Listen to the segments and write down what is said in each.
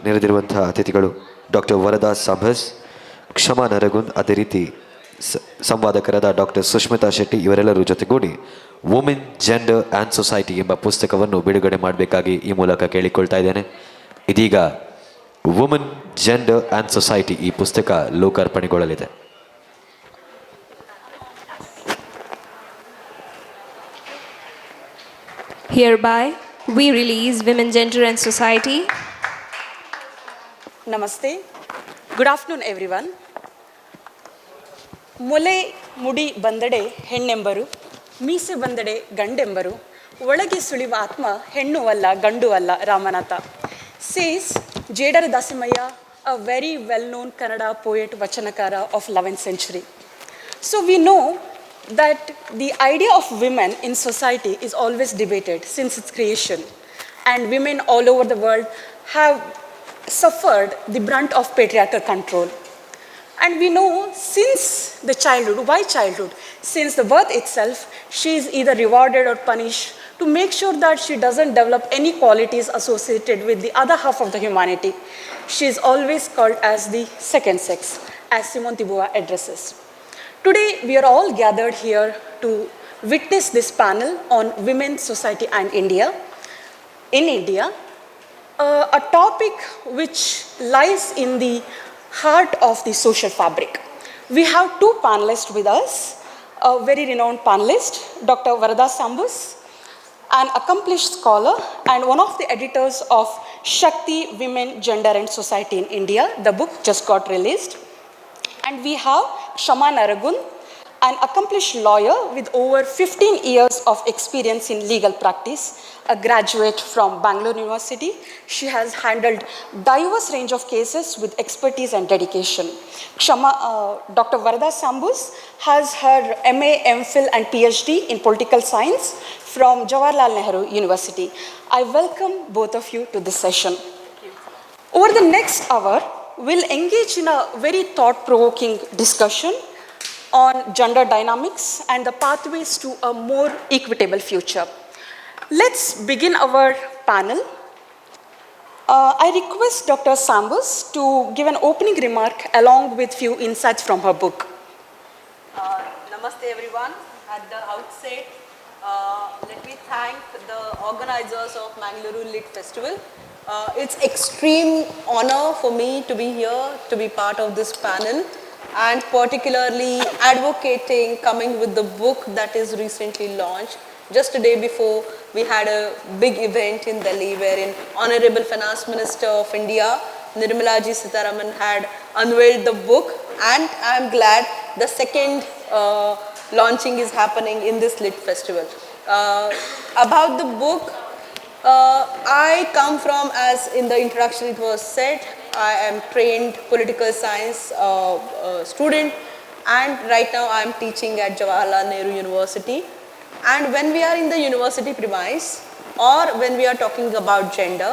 ನೆರೆದಿರುವಂತಹ ಅತಿಥಿಗಳು ಡಾಕ್ಟರ್ ವರದಾ ಸಂಭಸ್, ಕ್ಷಮಾ ನರಗುಂದ್, ಅದೇ ರೀತಿ ಸಂವಾದಕರಾದ ಡಾಕ್ಟರ್ ಸುಷ್ಮಿತಾ ಶೆಟ್ಟಿ ಇವರೆಲ್ಲರೂ ಜೊತೆಗೂಡಿ ವುಮೆನ್, ಜೆಂಡರ್ ಆ್ಯಂಡ್ ಸೊಸೈಟಿ ಎಂಬ ಪುಸ್ತಕವನ್ನು ಬಿಡುಗಡೆ ಮಾಡಬೇಕಾಗಿ ಈ ಮೂಲಕ ಕೇಳಿಕೊಳ್ತಾ ಇದ್ದೇನೆ. ಇದೀಗ ವುಮೆನ್, ಜೆಂಡರ್ ಆ್ಯಂಡ್ ಸೊಸೈಟಿ ಈ ಪುಸ್ತಕ ಲೋಕಾರ್ಪಣೆಗೊಳ್ಳಲಿದೆ. Hereby, we release Women, Gender and Society. Namaste. Good afternoon, everyone. ಮೊಲೆ ಮುಡಿ ಬಂದಡೆ ಹೆಣ್ಣೆಂಬರು, ಮೀಸೆ ಬಂದಡೆ ಗಂಡೆಂಬರು, ಒಳಗೆ ಸುಳಿವ ಆತ್ಮ ಹೆಣ್ಣು ಅಲ್ಲ ಗಂಡು ಅಲ್ಲ Ramanatha. Says Jedara Dasimayya, a very well-known Kannada poet, Vachanakara of 11th century. So we know that the idea of women in society is always debated since its creation, and women all over the world have suffered the brunt of patriarchal control. And we know since the childhood, why childhood? Since the birth itself, she is either rewarded or punished to make sure that she doesn't develop any qualities associated with the other half of the humanity. She is always called as the second sex, as Simone de Beauvoir addresses. Today, we are all gathered here to witness this panel on women, society, and India. In India, a topic which lies in the heart of the social fabric. We have two panelists with us, a very renowned panelist, Dr. Varada Sambhus, an accomplished scholar and one of the editors of Shetty, Women, Gender and Society in India. The book just got released. And we have Kshama, an accomplished lawyer with over 15 years of experience in legal practice, a graduate from Bangalore University. She has handled diverse range of cases with expertise and dedication. Dr. Varada Sambhus has her MA, MPhil and PhD in political science from Jawaharlal Nehru University. I welcome both of you to this session. Over the next hour, we'll engage in a very thought-provoking discussion on gender dynamics and the pathways to a more equitable future. Let's begin our panel. I request Dr. Sambhus to give an opening remark along with few insights from her book. Namaste everyone. At the outset, let me thank the organizers of Mangaluru Lit Festival. It's extreme honor for me to be here, to be part of this panel, and particularly advocating coming with the book that is recently launched. Just a day before, we had a big event in Delhi wherein Honorable Finance Minister of India, Nirmala Ji Sitharaman, had unveiled the book, and I'm glad the second launching is happening in this Lit Festival. About the book, I come from, as in the introduction it was said, I am trained political science student, and right now I am teaching at Jawaharlal Nehru University. And when we are in the university premise, or when we are talking about gender,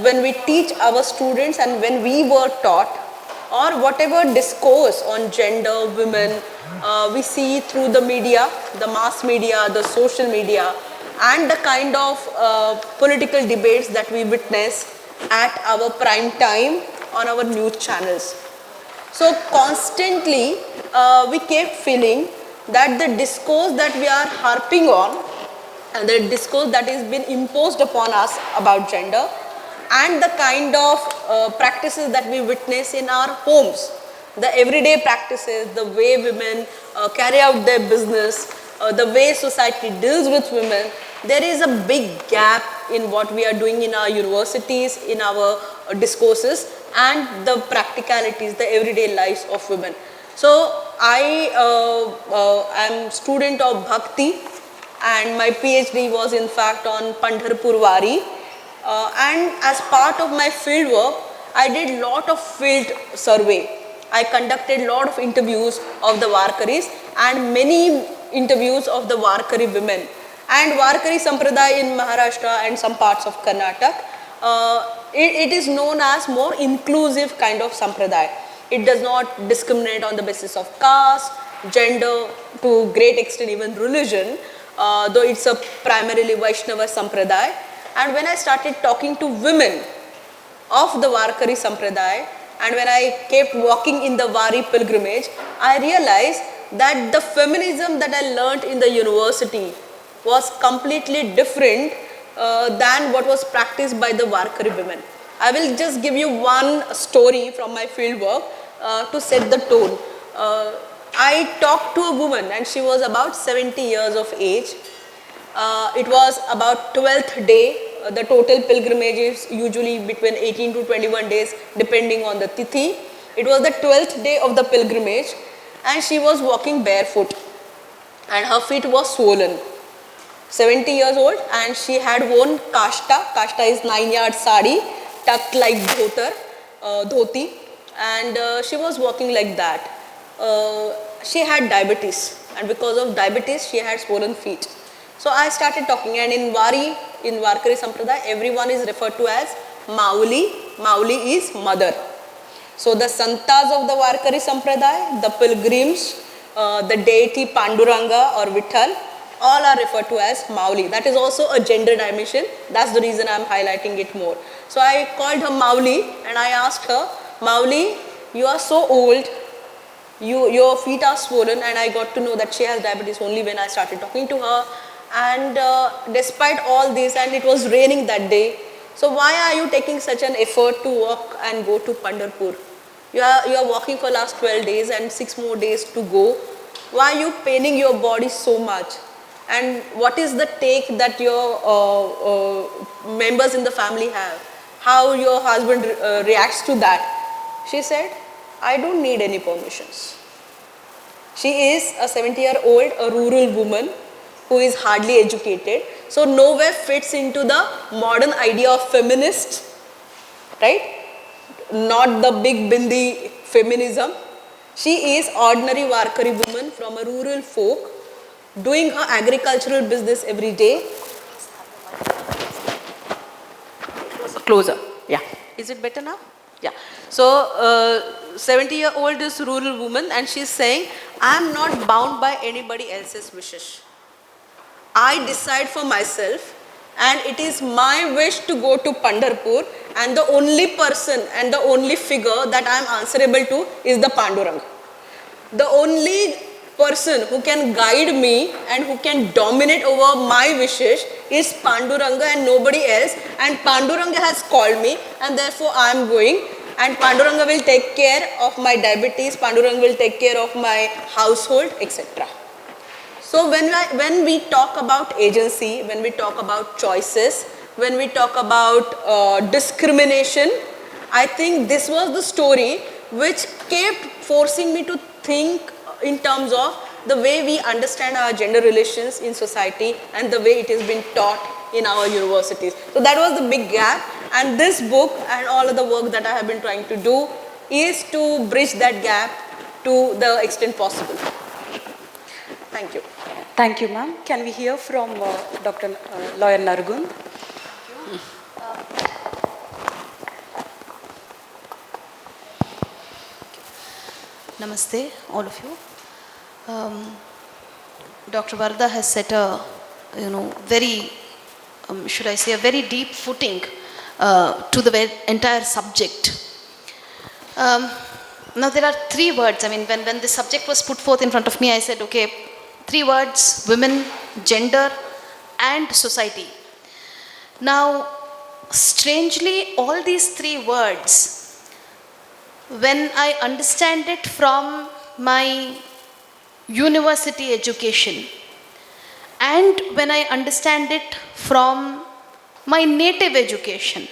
when we teach our students and when we were taught, or whatever discourse on gender, women, we see through the media, the mass media, the social media, and the kind of political debates that we witness at our prime time on our news channels. So constantly we kept feeling that the discourse that we are harping on, and the discourse that has been imposed upon us about gender, and the kind of practices that we witness in our homes, the everyday practices, the way women carry out their business, the way society deals with women, there is a big gap in what we are doing in our universities, in our discourses, and the practicalities, the everyday lives of women. So I am student of Bhakti, and my PhD was in fact on Pandharpur Wari, and as part of my field work, I did lot of field survey. I conducted lot of interviews of the Varkaris and many interviews of the Varkari women. And Varkari Sampradaya in Maharashtra and some parts of Karnataka, it is known as more inclusive kind of Sampradaya. It does not discriminate on the basis of caste, gender, to great extent even religion, though it's a primarily Vaishnava Sampradaya. And when I started talking to women, of the Varkari Sampradaya, and when I kept walking in the Vari pilgrimage, I realized that the feminism that I learnt in the university was completely different than what was practiced by the Varkari women. I will just give you one story from my field work to set the tone. I talked to a woman and she was about 70 years of age. It was about 12th day. The total pilgrimage is usually between 18 to 21 days depending on the tithi. It was the 12th day of the pilgrimage and she was walking barefoot and her feet was swollen. 70 years old and she had worn kashta. Kashta is 9-yard sari tucked like dhoti, and she was walking like that. She had diabetes and because of diabetes she had swollen feet. So I started talking, and in Varkari Sampradaya, everyone is referred to as Mauli. Mauli is mother. So the santas of the Varkari Sampradaya, the pilgrims, the deity Panduranga or Vitthal, all are referred to as Mauli. That is also a gender dimension. That's the reason I'm highlighting it more. So I called her Mauli and I asked her, Mauli, you are so old, your feet are swollen, and I got to know that she has diabetes only when I started talking to her. And despite all this, and it was raining that day, so why are you taking such an effort to walk and go to Pandharpur? You are walking for last 12 days and 6 more days to go. Why are you paining your body so much? And what is the take that your members in the family have? How your husband reacts to that? She said, I don't need any permissions. She is a 70-year-old, a rural woman who is hardly educated, so nowhere fits into the modern idea of feminist, right? Not the big bindi feminism. She is ordinary Varkari woman from a rural folk doing her agricultural business every day. Closer, yeah. Is it better now? Yeah. So 70-year-old is rural woman and she is saying, I am not bound by anybody else's wishes. I decide for myself and it is my wish to go to Pandharpur, and the only person and the only figure that I am answerable to is the Panduranga. The only person who can guide me and who can dominate over my wishes is Panduranga and nobody else, and Panduranga has called me and therefore I am going, and Panduranga will take care of my diabetes, Panduranga will take care of my household, etc. So when we talk about agency, when we talk about choices, when we talk about discrimination, I think this was the story which kept forcing me to think in terms of the way we understand our gender relations in society and the way it has been taught in our universities. So that was the big gap, and this book and all of the work that I have been trying to do is to bridge that gap to the extent possible. Thank you. Thank you, ma'am. Can we hear from Dr. Lawyer Nargund? Namaste, all of you. Dr. Varada has set a, very, should I say, a very deep footing to the entire subject. Now there are 3 words. I mean, when the subject was put forth in front of me, I said, okay, 3 words: women, gender, and society. Now, strangely, all these 3 words, when I understand it from my university education and when I understand it from my native education.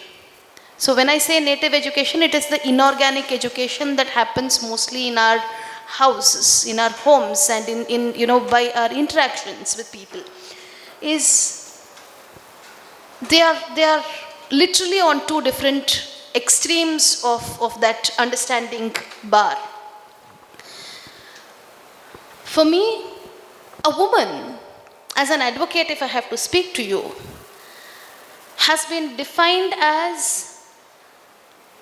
So when I say native education, it is the inorganic education that happens mostly in our houses, in our homes, and in by our interactions with people. They are literally on 2 different extremes of that understanding bar. For me, a woman, as an advocate, if I have to speak to you, has been defined as,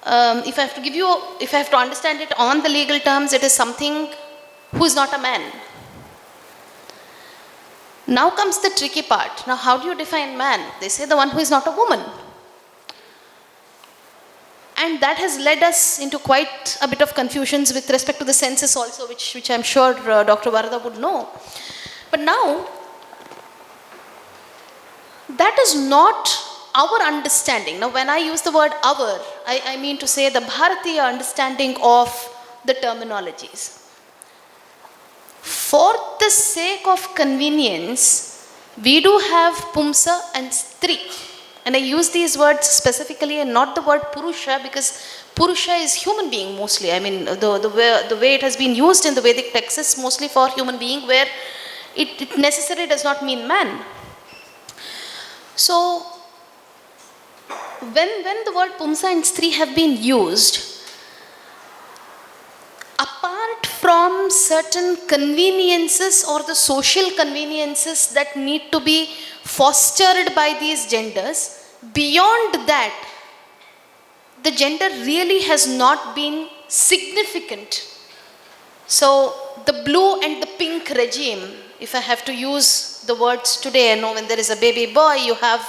if I have to understand it on the legal terms, it is something who is not a man. Now comes the tricky part. Now, how do you define man? They say the one who is not a woman. And that has led us into quite a bit of confusions with respect to the census also, which I'm sure Dr. Varada would know. But now, that is not our understanding. Now, when I use the word our, I mean to say the Bharatiya understanding of the terminologies. For the sake of convenience, we do have Pumsa and Stri. And I use these words specifically and not the word Purusha, because Purusha is human being mostly. I mean, the way it has been used in the Vedic texts is mostly for human being, where it necessarily does not mean man. So, when the word Pumsa and Stri have been used, apart from certain conveniences or the social conveniences that need to be fostered by these genders, beyond that, the gender really has not been significant. So, the blue and the pink regime, if I have to use the words today, I know when there is a baby boy, you have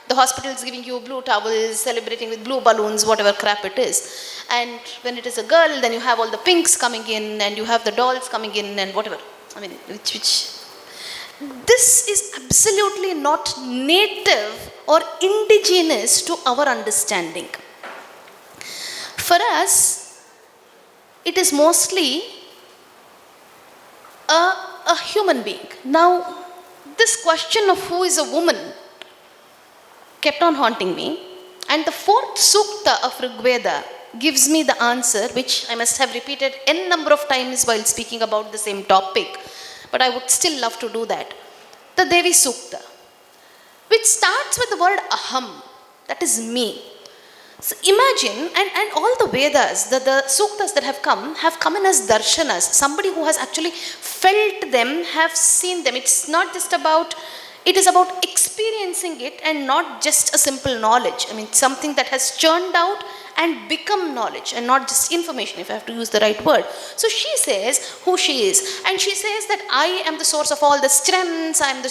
the hospitals giving you blue towels, celebrating with blue balloons, whatever crap it is. And when it is a girl, then you have all the pinks coming in, and you have the dolls coming in, and whatever. I mean, which this is absolutely not native or indigenous to our understanding. For us, it is mostly a human being. Now, this question of who is a woman kept on haunting me, and the 4th Sukta of Rigveda gives me the answer, which I must have repeated n number of times while speaking about the same topic, but I would still love to do that. The Devi Sukta, which starts with the word Aham, that is me. So imagine, and all the Vedas, the Suktas that have come in as darshanas, somebody who has actually felt them, have seen them. It's not just about, it is about experiencing it and not just a simple knowledge. I mean, something that has churned out and become knowledge and not just information, if I have to use the right word. So she says who she is, and she says that I am the source of all the strengths, I am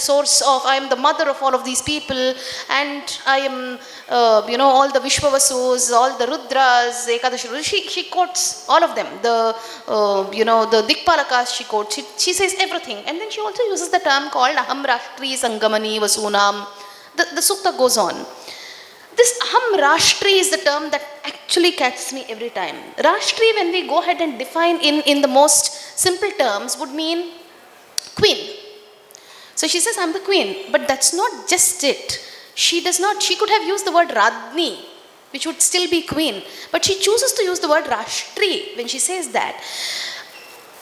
the mother of all of these people, and I am, all the Vishwavasus, all the Rudras, Ekadashi, she quotes all of them, the Dikpalakas she quotes, she says everything, and then she also uses the term called Aham Rashtri Sangamani Vasunam. The sukta goes on. This Aham Rashtri is the term that actually catches me every time. Rashtri, when we go ahead and define in the most simple terms, would mean queen. So she says, I'm the queen. But that's not just it. She could have used the word Radni, which would still be queen. But she chooses to use the word Rashtri when she says that.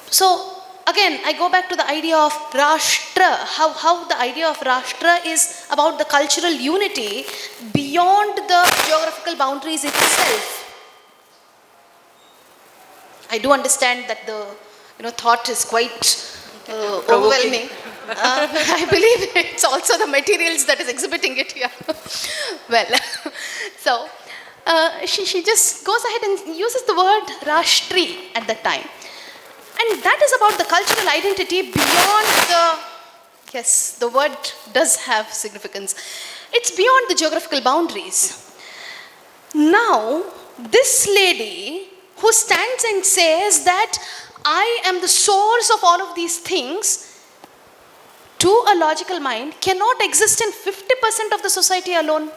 So, again, I go back to the idea of Rashtra, how the idea of Rashtra is about the cultural unity beyond the geographical boundaries itself. I do understand that the thought is quite overwhelming. I believe it's also the materials that is exhibiting it here. Well, so she just goes ahead and uses the word Rashtri at that time. And that is about the cultural identity beyond the word does have significance. It's beyond the geographical boundaries. Now, this lady who stands and says that I am the source of all of these things, to a logical mind, cannot exist in 50% of the society alone.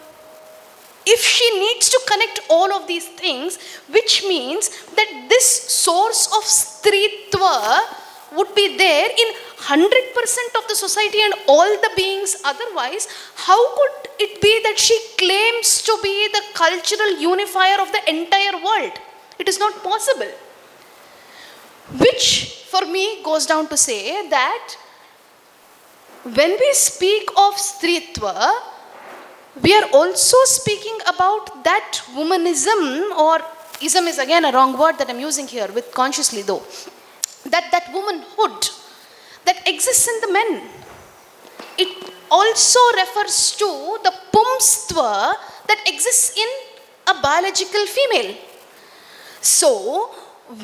If she needs to connect all of these things, which means that this source of Stritva would be there in 100% of the society and all the beings otherwise, how could it be that she claims to be the cultural unifier of the entire world? It is not possible. Which, for me, goes down to say that when we speak of Stritva, we are also speaking about that womanism, or ism is again a wrong word that I'm using here with consciously though, that womanhood that exists in the men. It also refers to the pumstva that exists in a biological female. So,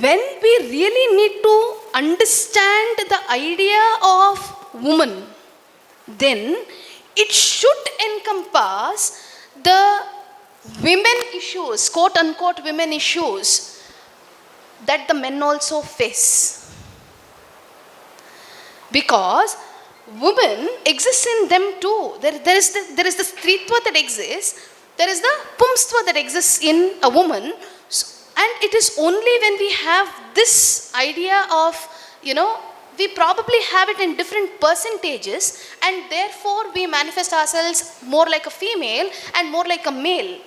when we really need to understand the idea of woman, then it should encompass the women issues, quote unquote women issues, that the men also face. Because women exists in them too. There is the stritva that exists, there is the pumstva that exists in a woman. And it is only when we have this idea of, we probably have it in different percentages, and therefore we manifest ourselves more like a female and more like a male,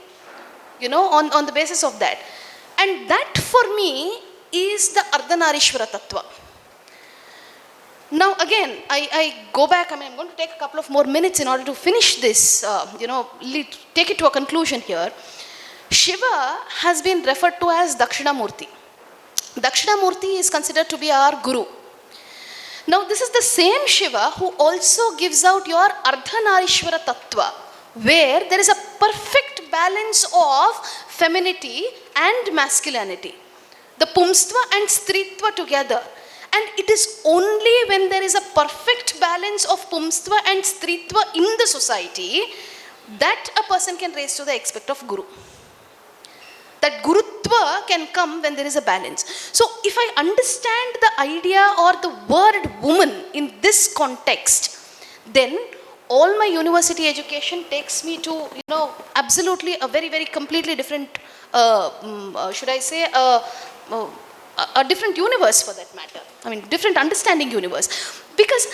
on the basis of that. And that for me is the Ardhanarishwara Tattva. Now again, I go back, I'm going to take a couple of more minutes in order to finish this, take it to a conclusion here. Shiva has been referred to as Dakshinamurti. Dakshinamurti is considered to be our guru. Now this is the same Shiva who also gives out your Ardhanarishwara Tattva, where there is a perfect balance of femininity and masculinity. The Pumstva and Stritva together. And it is only when there is a perfect balance of Pumstva and Stritva in the society that a person can raise to the aspect of Guru. That Gurutva can come when there is a balance. So if I understand the idea or the word woman in this context, then all my university education takes me to, absolutely a very, very completely different, should I say, a different universe for that matter. I mean, different understanding universe. Because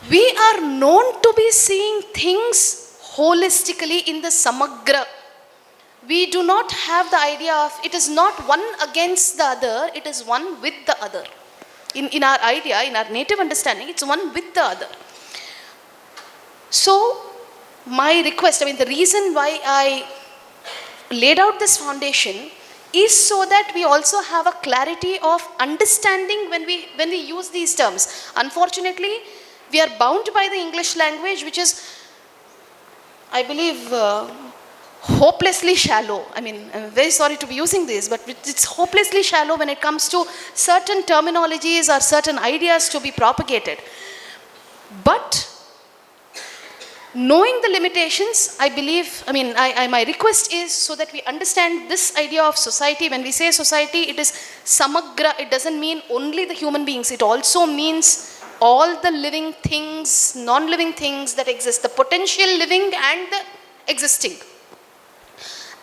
we are known to be seeing things holistically in the Samagra. We do not have the idea of, it is not one against the other, it is one with the other. In our idea, in our native understanding, it's one with the other. So, my request, the reason why I laid out this foundation is so that we also have a clarity of understanding when we use these terms. Unfortunately, we are bound by the English language, which is, I believe, hopelessly shallow. I'm very sorry to be using this, but it's hopelessly shallow when it comes to certain terminologies or certain ideas to be propagated. But knowing the limitations, I believe, my request is so that we understand this idea of society. When we say society, it is samagra. It doesn't mean only the human beings. It also means all the living things, non-living things that exist, the potential living and the existing.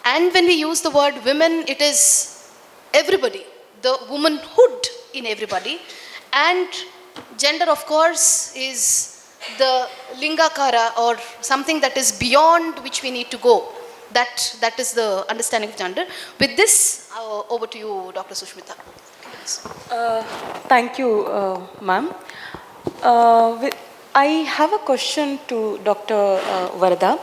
And when we use the word women, it is everybody, the womanhood in everybody. And gender, of course, is the lingakara, or something that is beyond which we need to go. That is the understanding of gender. With this, over to you, Dr. Sushmitha. Thank you, ma'am. I have a question to Dr. Varada.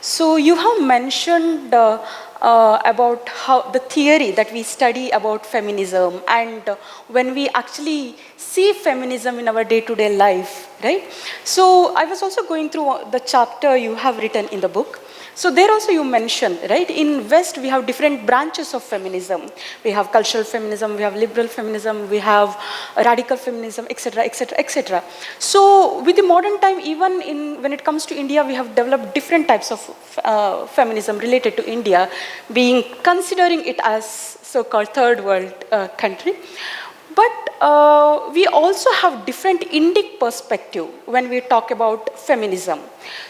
So you have mentioned about how the theory that we study about feminism, and when we actually see feminism in our day-to-day life, right? So I was also going through the chapter you have written in the book. So there also you mentioned, right, in West we have different branches of feminism. We have cultural feminism, we have liberal feminism, we have radical feminism, etc., etc., etc. So with the modern time, even when it comes to India, we have developed different types of feminism related to India, considering it as so-called third world country. But we also have different Indic perspective when we talk about feminism.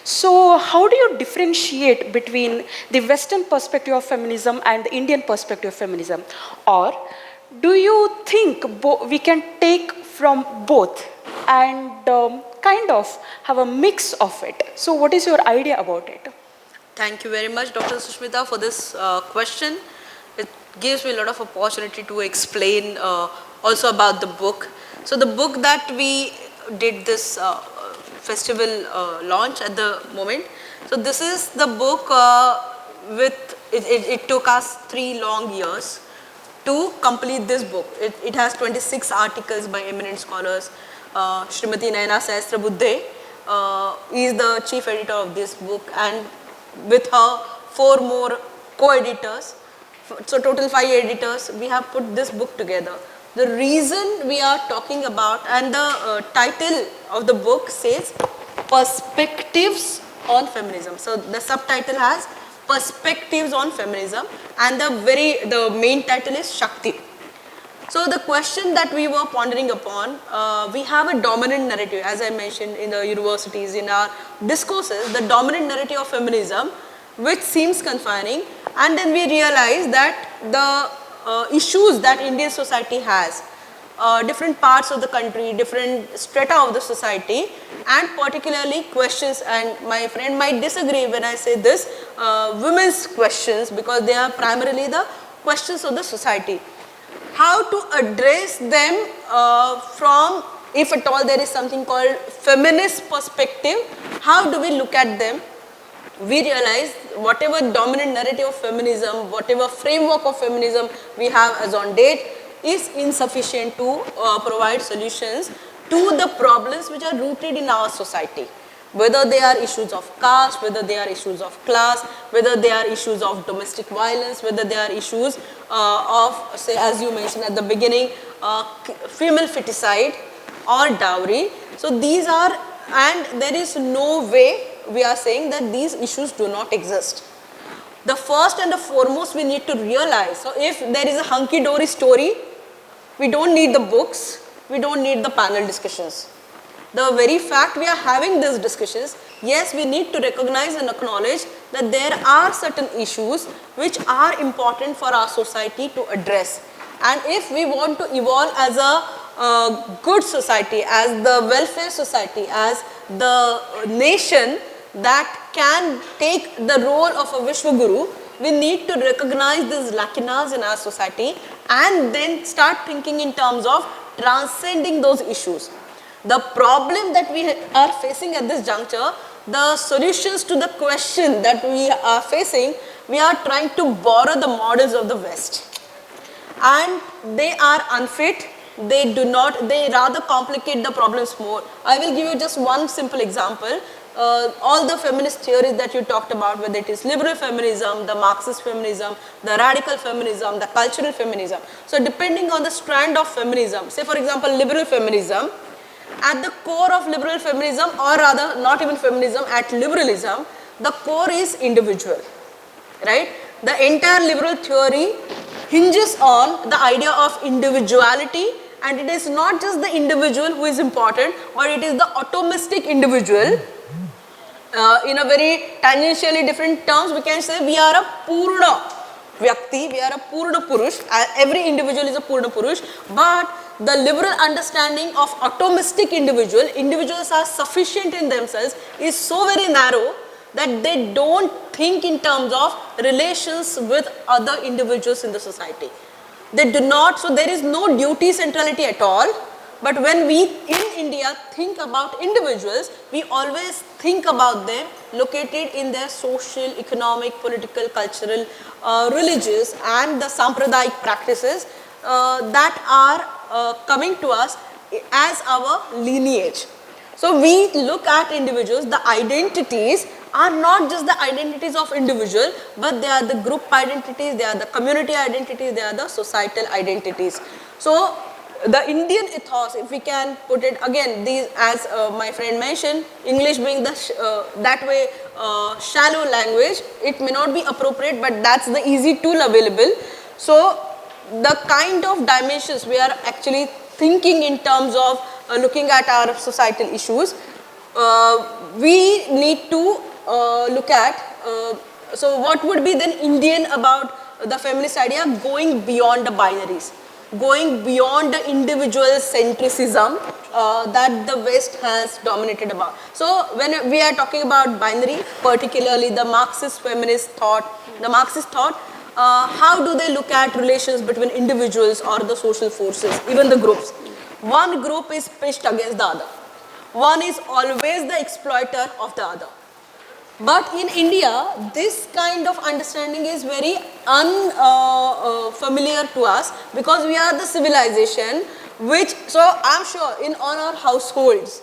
So how do you differentiate between the Western perspective of feminism and the Indian perspective of feminism? Or do you think we can take from both and kind of have a mix of it? So what is your idea about it? Thank you very much, Dr. Sushmitha, for this question. It gives me a lot of opportunity to explain also about the book. So the book that we did this festival launch at the moment. So this is the book it took us 3 long years to complete this book. It has 26 articles by eminent scholars. Srimati Nayana Sahasrabuddhe is the chief editor of this book, and with her 4 more co-editors. So total 5 editors, we have put this book together. The reason we are talking about, and the title of the book says Perspectives on Feminism. So the subtitle has perspectives on feminism, and the main title is Shakti. So the question that we were pondering upon, we have a dominant narrative, as I mentioned in the universities, in our discourses, the dominant narrative of feminism, which seems confining, and then we realize that the issues that Indian society has, different parts of the country, different strata of the society, and particularly questions, and my friend might disagree when I say this, women's questions, because they are primarily the questions of the society. How to address them from, if at all there is something called feminist perspective, how do we look at them? We realize whatever dominant narrative of feminism, whatever framework of feminism we have as on date is insufficient to provide solutions to the problems which are rooted in our society. Whether they are issues of caste, whether they are issues of class, whether they are issues of domestic violence, whether they are issues of, say, as you mentioned at the beginning, female feticide or dowry. So these are, and there is no way we are saying that these issues do not exist. The first and the foremost we need to realize, so if there is a hunky-dory story, we don't need the books, we don't need the panel discussions. The very fact we are having these discussions, yes, we need to recognize and acknowledge that there are certain issues which are important for our society to address. And if we want to evolve as a good society, as the welfare society, as the nation that can take the role of a Vishwaguru, we need to recognize these lacunas in our society and then start thinking in terms of transcending those issues. The problem that we are facing at this juncture, the solutions to the question that we are facing, we are trying to borrow the models of the West. And they are unfit, they rather complicate the problems more. I will give you just one simple example. All the feminist theories that you talked about, whether it is liberal feminism, the Marxist feminism, the radical feminism, the cultural feminism. So depending on the strand of feminism, say for example liberal feminism, at the core of liberal feminism, or rather not even feminism, at liberalism, the core is individual, right? The entire liberal theory hinges on the idea of individuality, and it is not just the individual who is important, but it is the atomistic individual. In a very tangentially different terms, we can say we are a Purna Vyakti, we are a Purna Purush, every individual is a Purna Purush, but the liberal understanding of atomistic individuals are sufficient in themselves, is so very narrow that they don't think in terms of relations with other individuals in the society. They do not, so there is no duty centrality at all. But when we in India think about individuals, we always think about them located in their social, economic, political, cultural, religious and the Sampradayic practices that are coming to us as our lineage. So we look at individuals, the identities are not just the identities of individual, but they are the group identities, they are the community identities, they are the societal identities. So the Indian ethos, if we can put it again, these, as my friend mentioned, English being the that way shallow language, it may not be appropriate, but that's the easy tool available. So the kind of dimensions we are actually thinking in terms of looking at our societal issues, we need to look at, so what would be then Indian about the feminist idea, going beyond the binaries, going beyond the individual centricism that the West has dominated about. So when we are talking about binary, particularly the Marxist feminist thought, the Marxist thought, how do they look at relations between individuals or the social forces, even the groups? One group is pitched against the other. One is always the exploiter of the other. But in India, this kind of understanding is very unfamiliar to us, because we are the civilization which, so I am sure in all our households,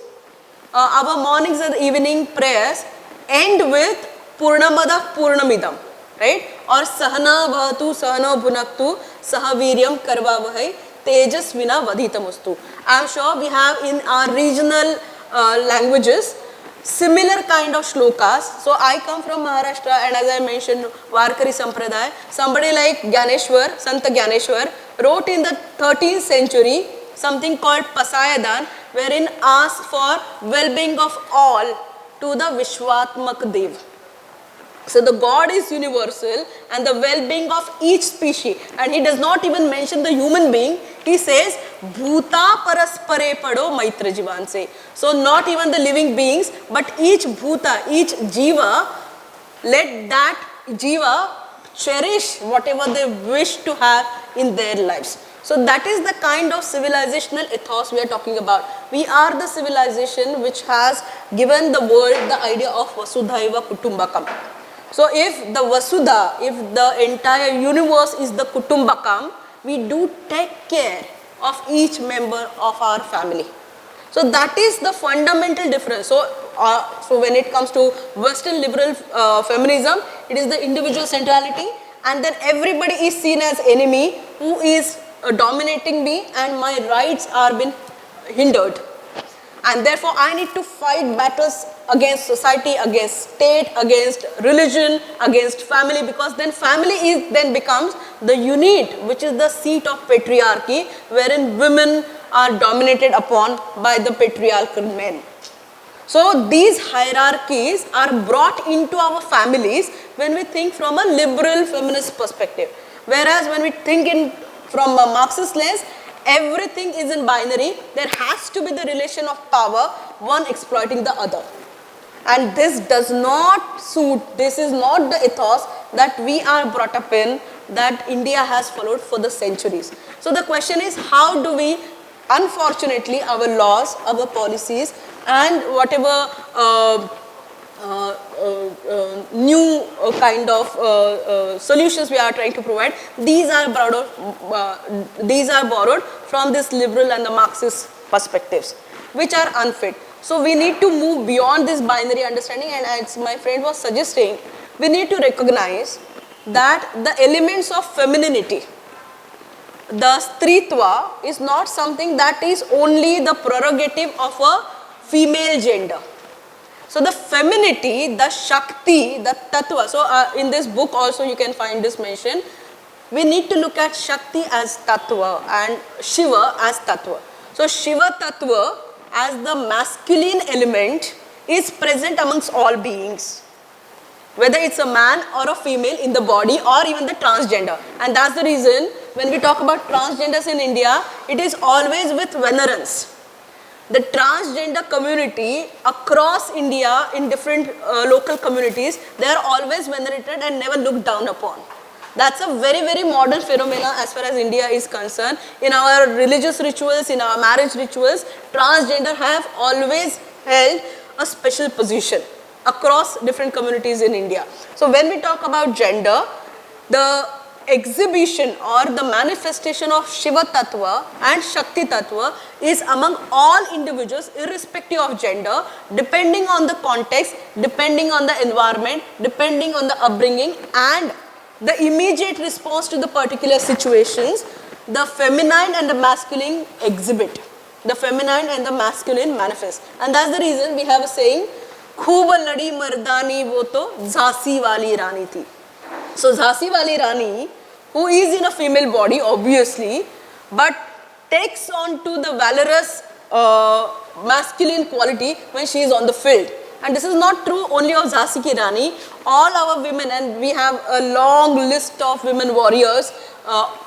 our mornings and evening prayers end with Purnamada Purnamidam, right? Or Sahana Bhavatu Sahana Bhunaktu Sahaviryam Karvavahai Tejasvina Vadhitamustu. I am sure we have in our regional languages similar kind of shlokas. So I come from Maharashtra, and as I mentioned, Varkari Sampradaya. Somebody like Gyaneshwar, Santa Gyaneshwar, wrote in the 13th century something called Pasayadan, wherein asked for well-being of all to the Vishwatmak Dev. So the God is universal and the well-being of each species. And he does not even mention the human being. He says, Bhuta paraspare pado maitra jivanse. So not even the living beings, but each Bhuta, each Jiva, let that Jiva cherish whatever they wish to have in their lives. So that is the kind of civilizational ethos we are talking about. We are the civilization which has given the world the idea of Vasudhaiva Kutumbakam. So if the Vasudha, if the entire universe is the Kutumbakam, we do take care of each member of our family. So that is the fundamental difference. So when it comes to Western liberal feminism, it is the individual centrality, and then everybody is seen as enemy who is dominating me, and my rights are being hindered. And therefore, I need to fight battles against society, against state, against religion, against family, because then family then becomes the unit, which is the seat of patriarchy, wherein women are dominated upon by the patriarchal men. So these hierarchies are brought into our families when we think from a liberal feminist perspective. Whereas when we think from a Marxist lens, everything is in binary. There has to be the relation of power, one exploiting the other. And this does not suit, this is not the ethos that we are brought up in, that India has followed for the centuries. So the question is, how do we, unfortunately, our laws, our policies, and whatever new kind of solutions we are trying to provide, these are borrowed from this liberal and the Marxist perspectives, which are unfit. So we need to move beyond this binary understanding, and as my friend was suggesting, we need to recognize that the elements of femininity, the stritva, is not something that is only the prerogative of a female gender. So the femininity, the Shakti, the Tattva, so in this book also you can find this mention, we need to look at Shakti as Tattva and Shiva as Tattva. So Shiva Tattva as the masculine element is present amongst all beings, whether it's a man or a female in the body or even the transgender. And that's the reason when we talk about transgenders in India, it is always with venerance. The transgender community across India in different local communities, they are always venerated and never looked down upon. That's a very, very modern phenomena as far as India is concerned. In our religious rituals, in our marriage rituals, transgender have always held a special position across different communities in India. So when we talk about gender, the exhibition or the manifestation of Shiva Tattva and Shakti Tattva is among all individuals irrespective of gender, depending on the context, depending on the environment, depending on the upbringing and the immediate response to the particular situations. The feminine and the masculine exhibit, the feminine and the masculine manifest. And that's the reason we have a saying, Khoob ladi mardani wo to Jhansi wali Rani thi. So Jhansi wali Rani, who is in a female body obviously, but takes on to the valorous masculine quality when she is on the field. And this is not true only of Jhansi ki Rani. All our women, and we have a long list of women warriors,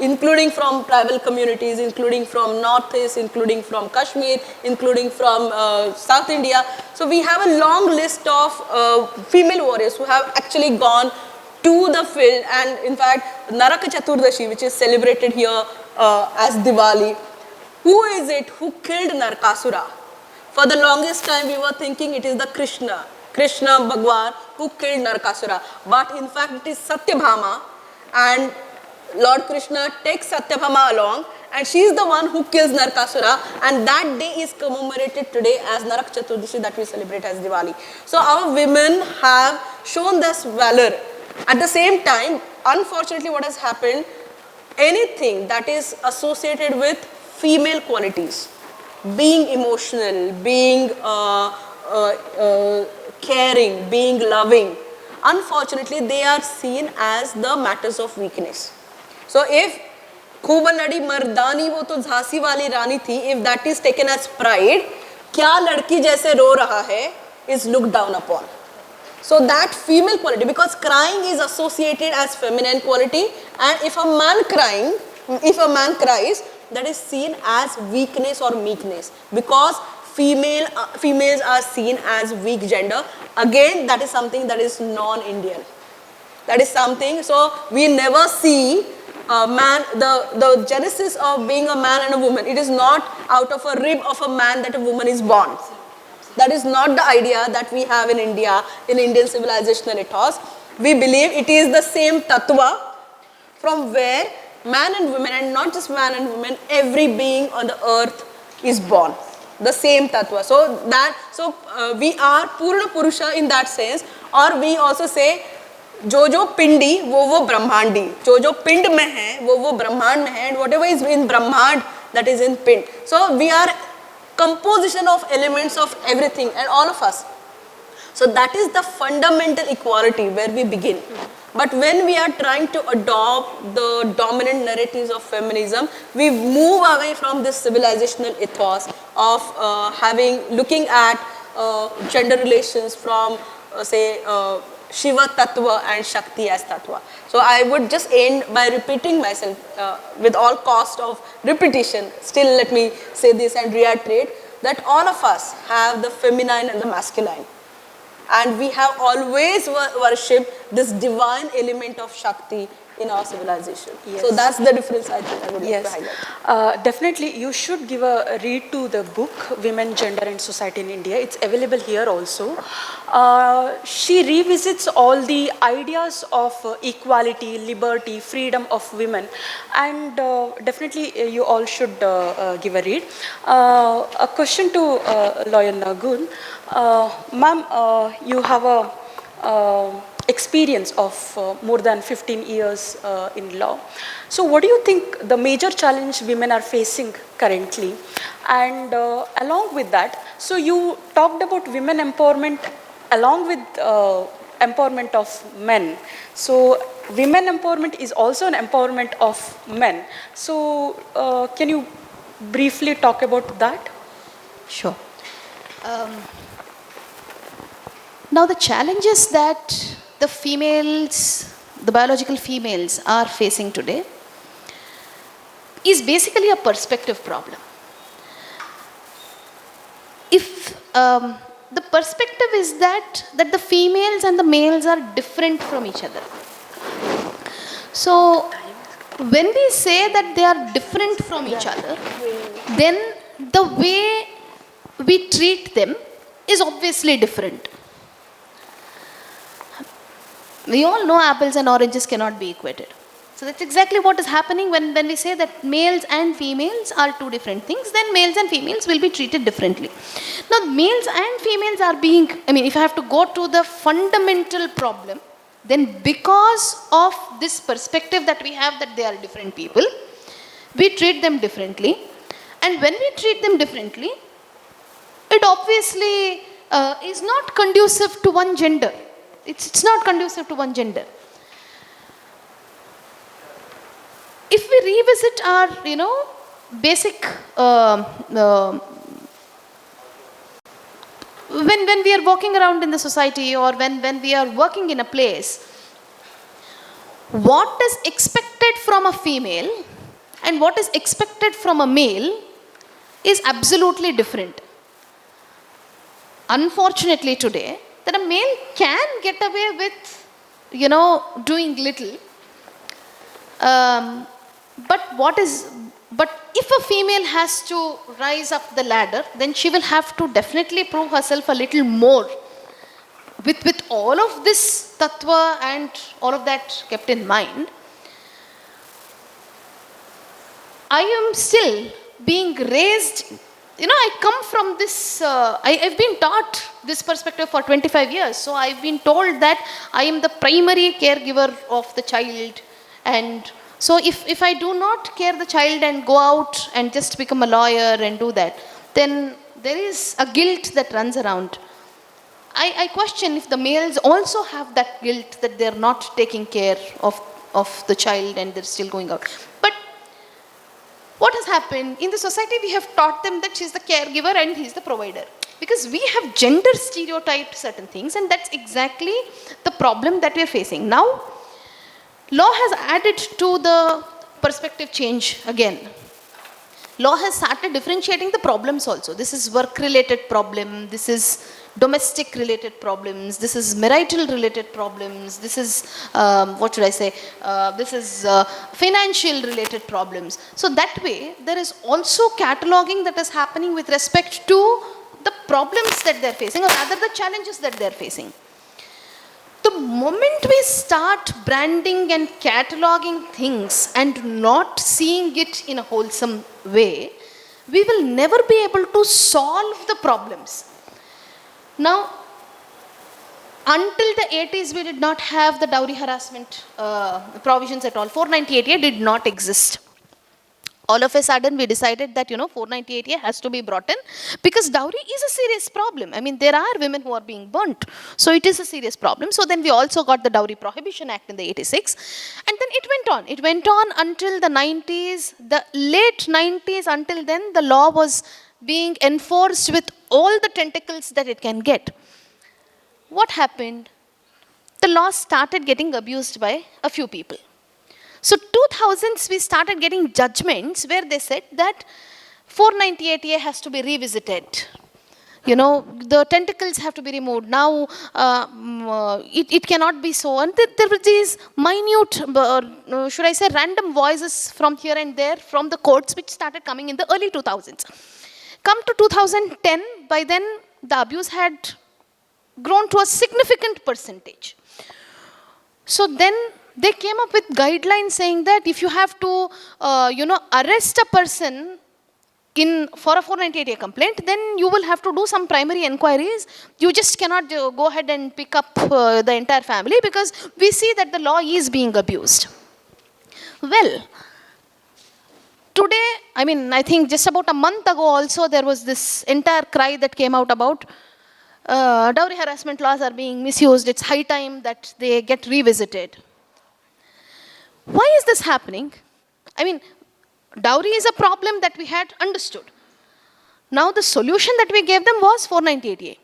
including from tribal communities, including from Northeast, including from Kashmir, including from South India. So we have a long list of female warriors who have actually gone to the field, and in fact Naraka Chaturdashi, which is celebrated here as Diwali. Who is it who killed Narkasura? For the longest time we were thinking it is the Krishna Bhagwan who killed Narkasura, but in fact it is Satyabhama, and Lord Krishna takes Satyabhama along, and she is the one who kills Narkasura, and that day is commemorated today as Narak Chaturdashi, that we celebrate as Diwali. So our women have shown this valor. At the same time, unfortunately what has happened, anything that is associated with female qualities, being emotional, being caring, being loving, unfortunately they are seen as the matters of weakness. So if खूब लड़ी मर्दानी वो तो झांसी वाली रानी थी, if that is taken as pride, क्या लड़की जैसे रो रहा है is looked down upon. So that female quality, because crying is associated as feminine quality, and if a man cries, that is seen as weakness or meekness, because females are seen as weak gender. Again, that is something that is non-Indian. That is something, so we never see a man, the genesis of being a man and a woman, it is not out of a rib of a man that a woman is born. That is not the idea that we have in India, in Indian civilizational ethos. We believe it is the same tattva from where man and woman, and not just man and woman, every being on the earth is born. The same tattva. So we are Purna Purusha in that sense, or we also say जो पिंडी वो ब्रह्मांडी, जो पिंड में है वो ब्रह्मांड में है, and whatever is in ब्रह्मांड that is in pind. So we are composition of elements of everything and all of us. So that is the fundamental equality where we begin. But when we are trying to adopt the dominant narratives of feminism, we move away from this civilizational ethos of looking at gender relations from say Shiva Tattva and Shakti as Tattva. So I would just end by repeating myself with all cost of repetition. Still let me say this and reiterate that all of us have the feminine and the masculine. And we have always worshipped this divine element of Shakti in our civilization. Yes. So that's the difference I think I would like to highlight. Definitely, you should give a read to the book Women, Gender and Society in India. It's available here also. She revisits all the ideas of equality, liberty, freedom of women, and definitely you all should give a read. A question to Lawyer Nargund. Ma'am, you have a experience of more than 15 years in law. So what do you think the major challenge women are facing currently? And along with that, so you talked about women empowerment along with empowerment of men. So women empowerment is also an empowerment of men. So can you briefly talk about that? Sure. Now the challenges that the females, the biological females are facing today is basically a perspective problem. If the perspective is that the females and the males are different from each other. So when we say that they are different from each other, then the way we treat them is obviously different. We all know apples and oranges cannot be equated. So that's exactly what is happening when we say that males and females are two different things, then males and females will be treated differently. Now males and females are being, if I have to go to the fundamental problem, then because of this perspective that we have that they are different people, we treat them differently. And when we treat them differently, it obviously is not conducive to one gender. It's not conducive to one gender. If we revisit our, basic, when we are walking around in the society or when we are working in a place, what is expected from a female and what is expected from a male is absolutely different. Unfortunately today, that a male can get away with, doing little. But if a female has to rise up the ladder, then she will have to definitely prove herself a little more. With all of this tattva and all of that kept in mind, I am still being raised. I come from this, I've been taught this perspective for 25 years. So I've been told that I am the primary caregiver of the child. And so if I do not care the child and go out and just become a lawyer and do that, then there is a guilt that runs around. I question if the males also have that guilt that they're not taking care of the child and they're still going out. But what has happened in the society, we have taught them that she's the caregiver and he's the provider, because we have gender stereotyped certain things, and that's exactly the problem that we are facing now. Law has added to the perspective change again. Law has started differentiating the problems also. This is work related problem, this is domestic related problems, this is marital related problems, this is this is financial related problems. So that way there is also cataloging that is happening with respect to the problems that they're facing, or rather the challenges that they're facing. The moment we start branding and cataloging things and not seeing it in a wholesome way, we will never be able to solve the problems. Now, until the 80s, we did not have the dowry harassment provisions at all. 498A did not exist. All of a sudden, we decided that, 498A has to be brought in, because dowry is a serious problem. I mean, there are women who are being burnt. So it is a serious problem. So then we also got the Dowry Prohibition Act in the 86. And then it went on. It went on until the 90s, the late 90s. Until then, the law was being enforced with all the tentacles that it can get. What happened? The law started getting abused by a few people. So 2000s, we started getting judgments where they said that 498A has to be revisited. The tentacles have to be removed. Now, it cannot be so. And there were these minute, random voices from here and there from the courts which started coming in the early 2000s. Come to 2010, by then the abuse had grown to a significant percentage. So then they came up with guidelines saying that if you have to, arrest a person for a 498A complaint, then you will have to do some primary inquiries. You just cannot go ahead and pick up the entire family, because we see that the law is being abused. Well, today, I think just about a month ago also, there was this entire cry that came out about dowry harassment laws are being misused. It's high time that they get revisited. Why is this happening? Dowry is a problem that we had understood. Now the solution that we gave them was 498A.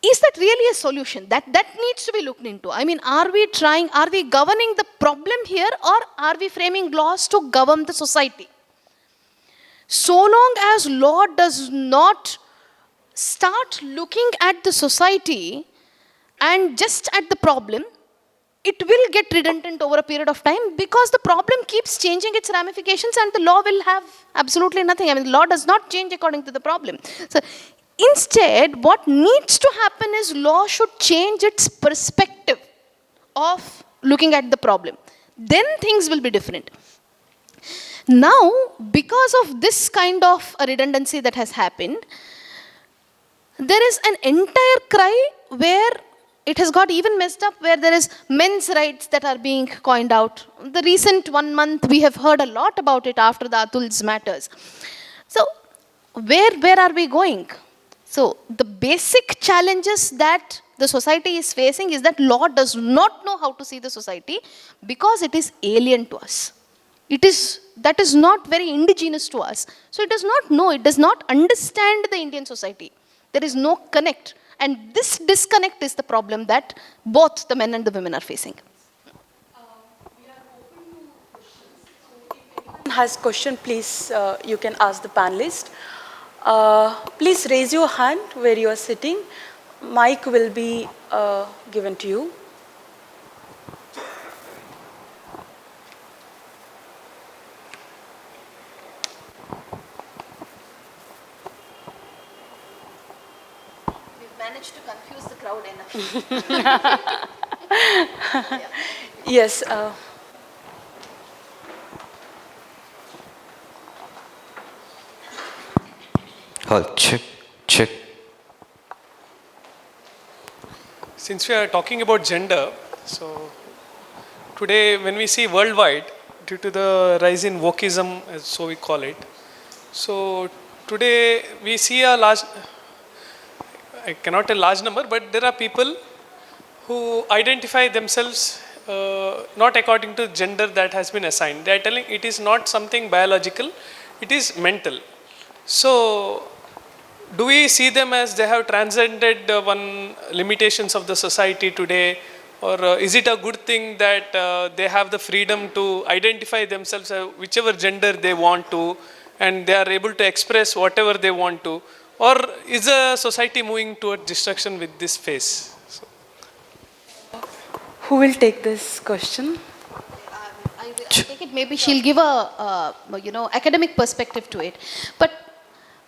Is that really a solution? That needs to be looked into. Are we governing the problem here, or are we framing laws to govern the society? So long as law does not start looking at the society and just at the problem, it will get redundant over a period of time, because the problem keeps changing its ramifications and the law will have absolutely nothing. The law does not change according to the problem. So instead, what needs to happen is law should change its perspective of looking at the problem. Then things will be different. Now, because of this kind of a redundancy that has happened, there is an entire cry where it has got even messed up, where there is men's rights that are being coined out. The recent 1 month, we have heard a lot about it after the Atul's matters. So, where are we going? So, the basic challenges that the society is facing is that law does not know how to see the society, because it is alien to us. That is not very indigenous to us. So, it does not know, it does not understand the Indian society. There is no connect. And this disconnect is the problem that both the men and the women are facing. Has question, please, you can ask the panelist. Please raise your hand where you are sitting. Mic will be given to you. We've managed to confuse the crowd enough. Yes. Check. Since we are talking about gender, so today when we see worldwide, due to the rise in wokeism, so we call it, so today we see a large, I cannot tell large number, but there are people who identify themselves not according to gender that has been assigned. They are telling it is not something biological, it is mental. So, do we see them as they have transcended one limitations of the society today, or is it a good thing that they have the freedom to identify themselves whichever gender they want to, and they are able to express whatever they want to, or is the society moving toward destruction with this phase? So, Who will take this question? I take it maybe she'll give a academic perspective to it. But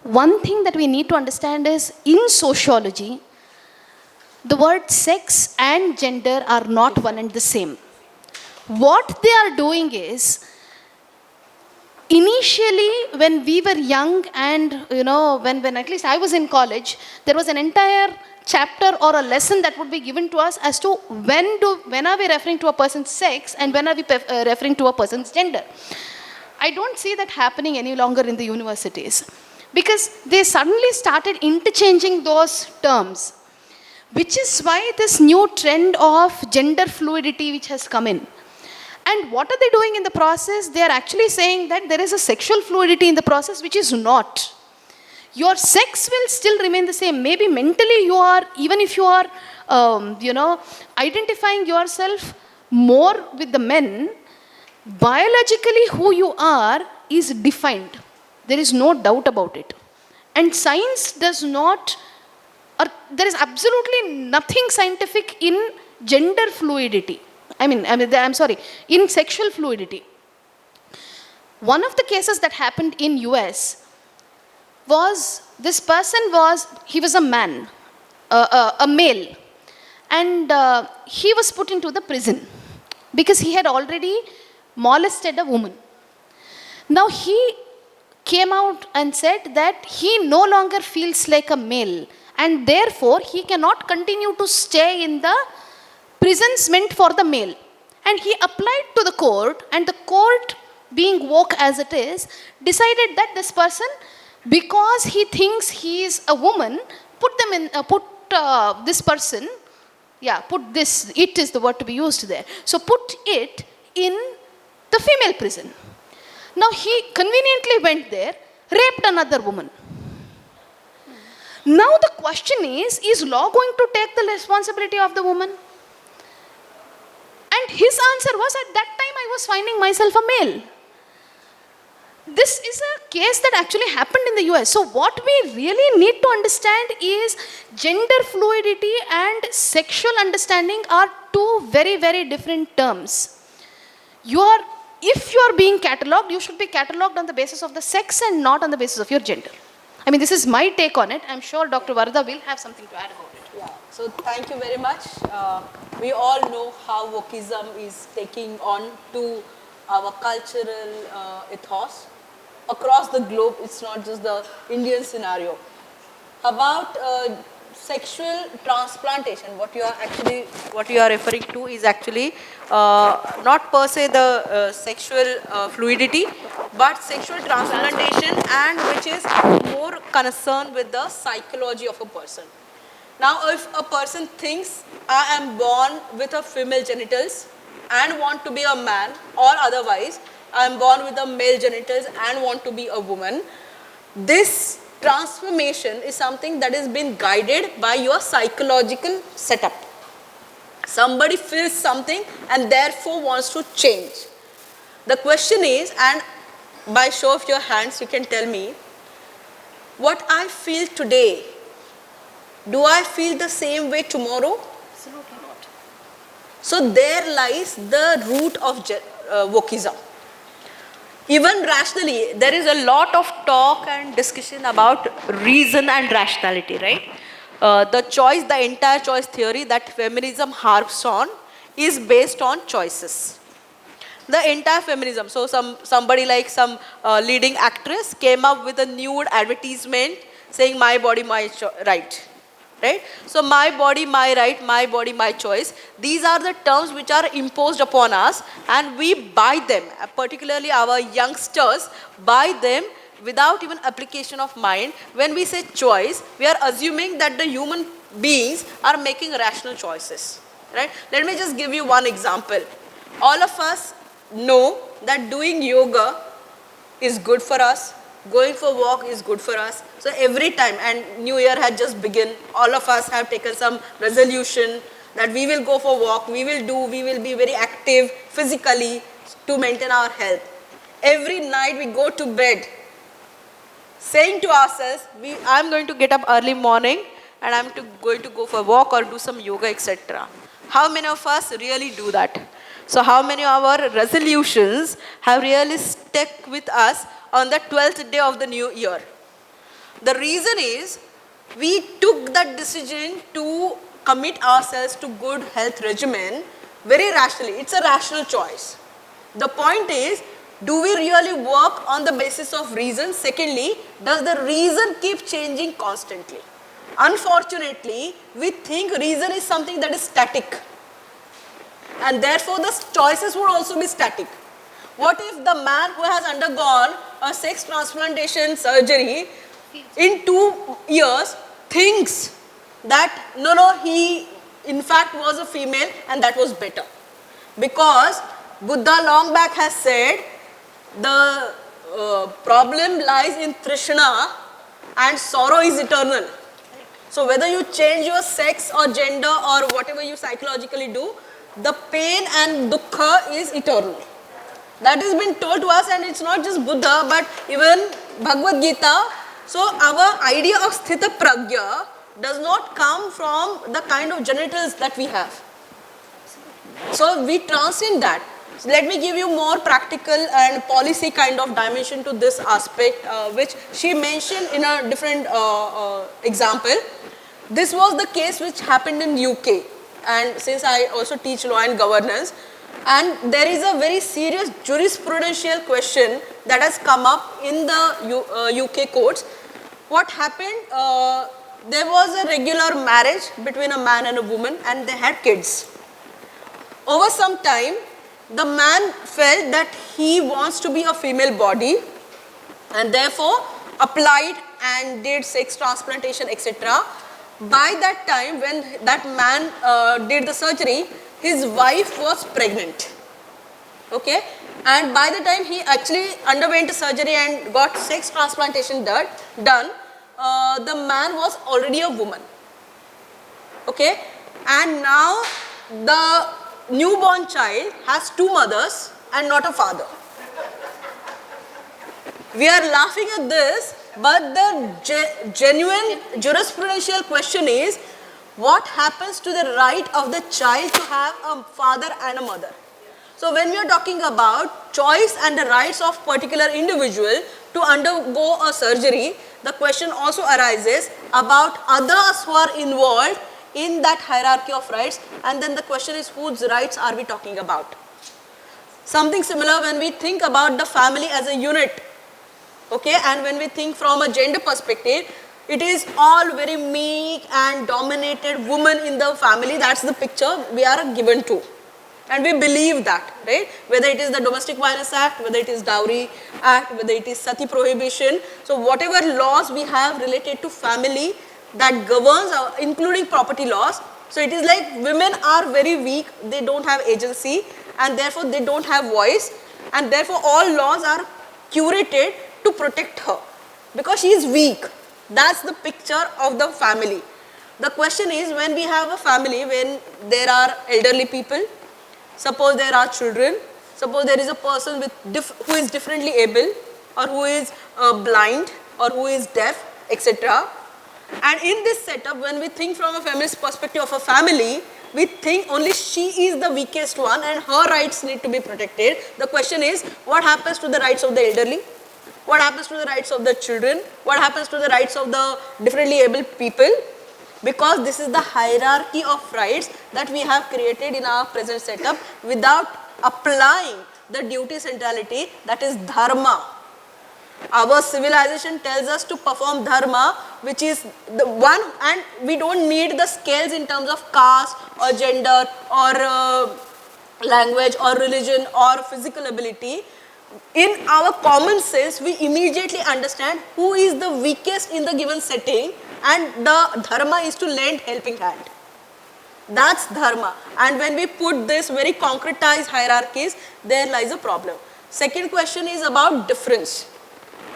one thing that we need to understand is in sociology, the word sex and gender are not one and the same. What they are doing is, initially when we were young and when at least I was in college, there was an entire chapter or a lesson that would be given to us as to when are we referring to a person's sex and when are we referring to a person's gender. I don't see that happening any longer in the universities, because they suddenly started interchanging those terms, which is why this new trend of gender fluidity which has come in. And what are they doing in the process? They are actually saying that there is a sexual fluidity in the process, which is not. Your sex will still remain the same. Maybe mentally you are, even if you are, identifying yourself more with the men, biologically who you are is defined. There is no doubt about it. And science does not, or there is absolutely nothing scientific in gender fluidity. In sexual fluidity. One of the cases that happened in US was, he was a man, a male, and he was put into the prison because he had already molested a woman. Now he came out and said that he no longer feels like a male, and therefore he cannot continue to stay in the prisons meant for the male. And he applied to the court, and the court, being woke as it is, decided that this person, because he thinks he is a woman, it is the word to be used there. So put it in the female prison. Now he conveniently went there, raped another woman. Now the question is law going to take the responsibility of the woman? And his answer was, at that time I was finding myself a male. This is a case that actually happened in the US. So what we really need to understand is gender fluidity and sexual understanding are two very, very different terms. If you are being catalogued, you should be catalogued on the basis of the sex and not on the basis of your gender. I mean, this is my take on it. I'm sure Dr. Varada will have something to add about it. Yeah, so thank you very much. We all know how wokeism is taking on to our cultural ethos. Across the globe, it's not just the Indian scenario. About sexual transplantation, what you are referring to is actually not per se the sexual fluidity, but sexual transplantation, and which is more concerned with the psychology of a person. Now, if a person thinks, I am born with a female genitals and want to be a man, or otherwise, I am born with a male genitals and want to be a woman, this transformation is something that has been guided by your psychological setup. Somebody feels something and therefore wants to change. The question is, and by show of your hands you can tell me, what I feel today, do I feel the same way tomorrow? Absolutely not. So there lies the root of wokeism. Even rationally, there is a lot of talk and discussion about reason and rationality, right? The entire choice theory that feminism harps on is based on choices. The entire feminism, so somebody like some leading actress came up with a nude advertisement saying my body, my right. Right? So my body, my right, my body, my choice. These are the terms which are imposed upon us, and we buy them, particularly our youngsters buy them without even application of mind, when we say choice, we are assuming that the human beings are making rational choices, right? Let me just give you one example. All of us know that doing yoga is good for us, going for walk is good for us. So every time, and New Year had just begun, all of us have taken some resolution that we will go for walk, we will be very active physically to maintain our health. Every night we go to bed saying to ourselves, I'm going to get up early morning and I'm going to go for a walk or do some yoga, etc. How many of us really do that? So how many of our resolutions have really stuck with us on the 12th day of the new year? The reason is we took that decision to commit ourselves to good health regimen very rationally. It's a rational choice. The point is, do we really work on the basis of reason? Secondly, does the reason keep changing constantly? Unfortunately, we think reason is something that is static. And therefore, the choices would also be static. What if the man who has undergone a sex transplantation surgery in 2 years thinks that no, he in fact was a female and that was better? Because Buddha long back has said the problem lies in Trishna and sorrow is eternal. So whether you change your sex or gender or whatever you psychologically do, the pain and dukkha is eternal. That has been told to us, and it's not just Buddha but even Bhagavad Gita. So our idea of sthita pragya does not come from the kind of genitals that we have. So we transcend that. So let me give you more practical and policy kind of dimension to this aspect, which she mentioned in a different example. This was the case which happened in UK, and since I also teach law and governance, and there is a very serious jurisprudential question that has come up in the UK courts. What happened? There was a regular marriage between a man and a woman, and they had kids. Over some time, the man felt that he wants to be a female body and therefore applied and did sex transplantation, etc. By that time, when that man did the surgery, his wife was pregnant. Okay? And by the time he actually underwent surgery and got sex transplantation done, the man was already a woman. Okay? And now the newborn child has 2 mothers and not a father. We are laughing at this, but the genuine jurisprudential question is, what happens to the right of the child to have a father and a mother? So when we are talking about choice and the rights of particular individual to undergo a surgery, the question also arises about others who are involved in that hierarchy of rights, and then the question is, whose rights are we talking about? Something similar when we think about the family as a unit, okay, and when we think from a gender perspective, it is all very meek and dominated woman in the family. That's the picture we are given to, and we believe that, right? Whether it is the Domestic Violence Act, whether it is Dowry Act, whether it is Sati Prohibition, so whatever laws we have related to family that governs, including property laws. So it is like women are very weak, they don't have agency, and therefore they don't have voice, and therefore all laws are curated to protect her because she is weak. That's the picture of the family. The question is, when we have a family, when there are elderly people, suppose there are children, suppose there is a person with who is differently able, or who is blind, or who is deaf, etc. And in this setup, when we think from a feminist perspective of a family, we think only she is the weakest one and her rights need to be protected. The question is, what happens to the rights of the elderly? What happens to the rights of the children? What happens to the rights of the differently able people? Because this is the hierarchy of rights that we have created in our present setup without applying the duty centrality, that is dharma. Our civilization tells us to perform dharma, which is the one, and we don't need the scales in terms of caste or gender or language or religion or physical ability. in our common sense, we immediately understand who is the weakest in the given setting, and the dharma is to lend helping hand. That's dharma. And when we put this very concretized hierarchies, there lies a problem. Second question is about difference.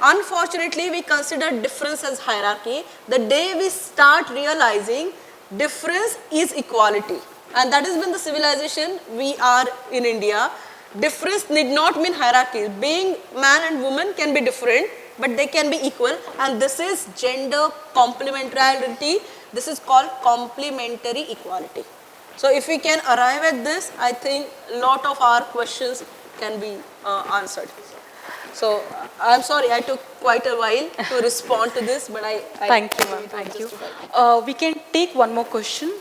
Unfortunately, we consider difference as hierarchy. The day we start realizing difference is equality, and that has been the civilization we are in India. Difference need not mean hierarchy. Being man and woman can be different, but they can be equal, and this is gender complementarity. This is called complementary equality. So if we can arrive at this, I think a lot of our questions can be answered. So I'm sorry, I took quite a while to respond to this, but I Thank you, ma'am. Thank you. We can take one more question.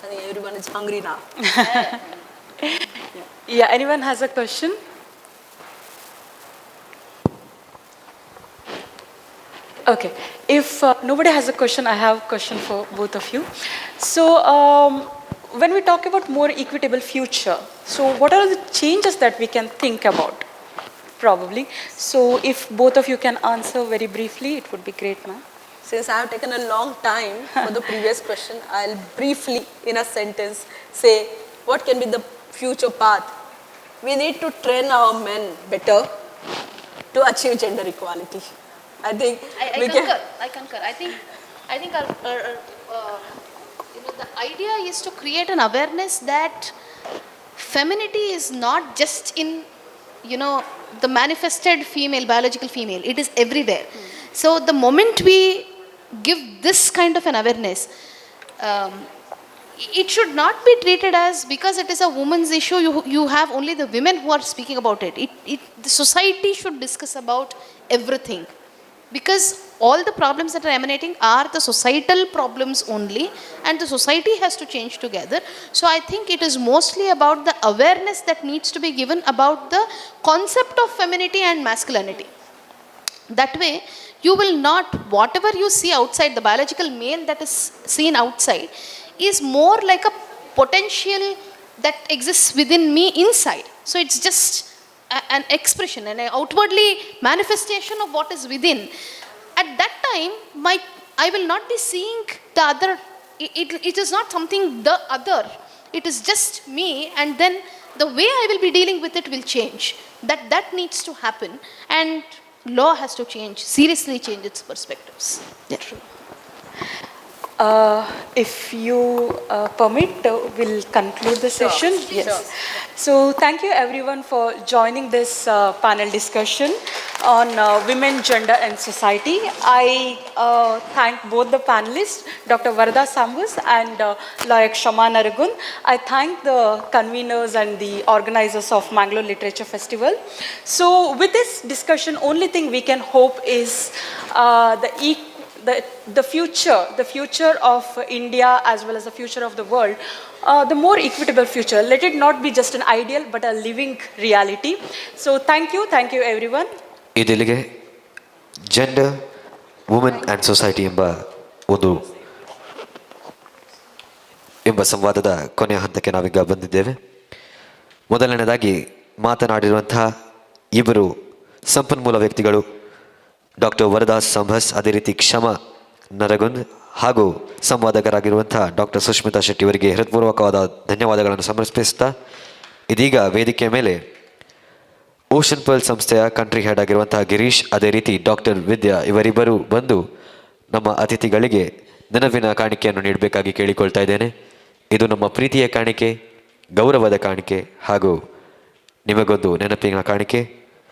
I think everyone is hungry now. Yeah, anyone has a question? Okay, if nobody has a question, I have a question for both of you. So, when we talk about more equitable future, so what are the changes that we can think about, probably? So, if both of you can answer very briefly, it would be great, ma'am. Since I have taken a long time for the previous question, I'll briefly, in a sentence, say what can be the future path. We need to train our men better to achieve gender equality. I think I concur. I think the idea is to create an awareness that femininity is not just in, the manifested female, biological female. It is everywhere. So the moment we give this kind of an awareness, it should not be treated as because it is a woman's issue, you have only the women who are speaking about it. The society should discuss about everything, because all the problems that are emanating are the societal problems only, and the society has to change together. So I think it is mostly about the awareness that needs to be given about the concept of femininity and masculinity. That way, you will not, whatever you see outside, the biological male that is seen outside is more like a potential that exists within me inside. So it's just an expression, an outwardly manifestation of what is within. At that time, I will not be seeing the other. It is not something the other. It is just me, and then the way I will be dealing with it will change. That needs to happen, and law has to change, seriously change its perspectives. Yeah. If you permit, we'll conclude the session. Yes. Sure. So thank you everyone for joining this panel discussion on women, gender and society. I thank both the panelists, Dr. Varada Sambhus and lawyer Kshama Nargund. I thank the conveners and the organizers of Mangalore Literature Festival. So with this discussion, only thing we can hope is the future of India as well as the future of the world, the more equitable future. Let it not be just an ideal but a living reality. So thank you everyone. ಇದಿಲ್ಲಿಗೆ gender women and society ಎಂಬ ಸಂವಾದದ ಕೊನೆಯ ಹಂತಕ್ಕೆ ನಾವೀಗ ಬಂದಿದ್ದೇವೆ. ಮೊದಲನೇದಾಗಿ ಮಾತನಾಡಿರುವಂತಹ ಇಬ್ಬರು ಸಂಪನ್ಮೂಲ ವ್ಯಕ್ತಿಗಳು ಡಾಕ್ಟರ್ ವರದಾ ಸಂಭಸ್, ಅದೇ ರೀತಿ ಕ್ಷಮಾ ನರಗುಂದ್ ಹಾಗೂ ಸಂವಾದಕರಾಗಿರುವಂಥ ಡಾಕ್ಟರ್ ಸುಷ್ಮಿತಾ ಶೆಟ್ಟಿ ಅವರಿಗೆ ಹೃತ್ಪೂರ್ವಕವಾದ ಧನ್ಯವಾದಗಳನ್ನು ಸಮರ್ಪಿಸುತ್ತಾ, ಇದೀಗ ವೇದಿಕೆಯ ಮೇಲೆ ಓಷನ್ ಪರ್ಲ್ ಸಂಸ್ಥೆಯ ಕಂಟ್ರಿ ಹೆಡ್ ಆಗಿರುವಂತಹ ಗಿರೀಶ್, ಅದೇ ರೀತಿ ಡಾಕ್ಟರ್ ವಿದ್ಯಾ ಇವರಿಬ್ಬರು ಬಂದು ನಮ್ಮ ಅತಿಥಿಗಳಿಗೆ ನೆನಪಿನ ಕಾಣಿಕೆಯನ್ನು ನೀಡಬೇಕಾಗಿ ಕೇಳಿಕೊಳ್ತಾ ಇದ್ದೇನೆ. ಇದು ನಮ್ಮ ಪ್ರೀತಿಯ ಕಾಣಿಕೆ, ಗೌರವದ ಕಾಣಿಕೆ ಹಾಗೂ ನಿಮಗೊಂದು ನೆನಪಿನ ಕಾಣಿಕೆ.